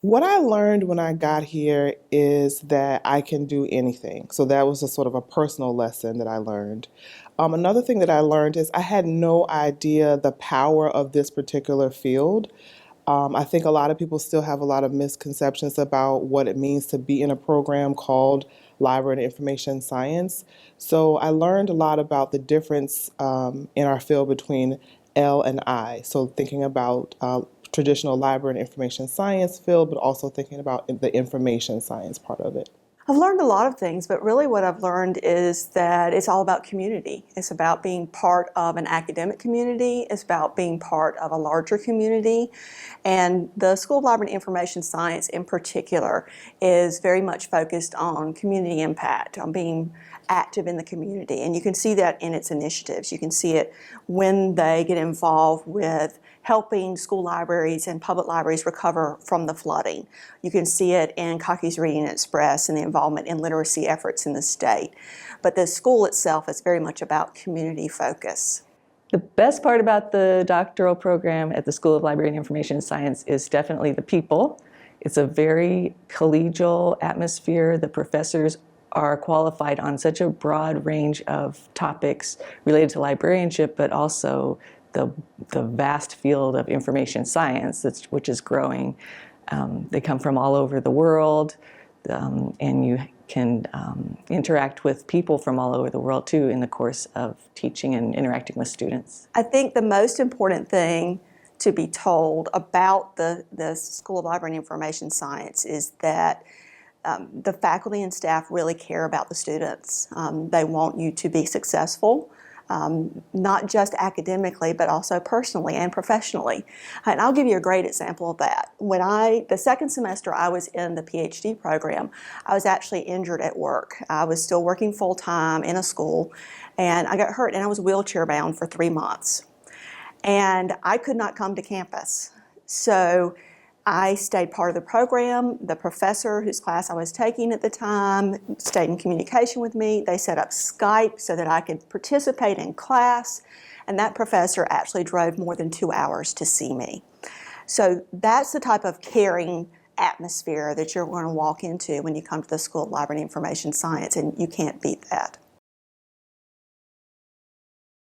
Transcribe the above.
What I learned when I got here is that I can do anything. So that was a sort of a personal lesson that I learned. Another thing that I learned is I had no idea the power of this particular field. I think a lot of people still have a lot of misconceptions about what it means to be in a program called Library and Information Science. So I learned a lot about the difference in our field between L and I. So thinking about traditional library and information science field, but also thinking about the information science part of it. I've learned a lot of things, but really what I've learned is that it's all about community. It's about being part of an academic community. It's about being part of a larger community. And the School of Library and Information Science in particular is very much focused on community impact, on being active in the community. And you can see that in its initiatives. You can see it when they get involved with helping school libraries and public libraries recover from the flooding. You can see it in Cocky's Reading Express and the involvement in literacy efforts in the state. But the school itself is very much about community focus. The best part about the doctoral program at the School of Library and Information Science is definitely the people. It's a very collegial atmosphere. The professors are qualified on such a broad range of topics related to librarianship, but also the vast field of information science, which is growing. They come from all over the world, and you can interact with people from all over the world too in the course of teaching and interacting with students. I think the most important thing to be told about the School of Library and Information Science is that the faculty and staff really care about the students. They want you to be successful. Not just academically, but also personally and professionally. And I'll give you a great example of that. The second semester I was in the PhD program, I was actually injured at work. I was still working full-time in a school, and I got hurt, and I was wheelchair bound for 3 months. And I could not come to campus. So I stayed part of the program. The professor whose class I was taking at the time stayed in communication with me. They set up Skype so that I could participate in class, and that professor actually drove more than 2 hours to see me. So that's the type of caring atmosphere that you're going to walk into when you come to the School of Library and Information Science, and you can't beat that.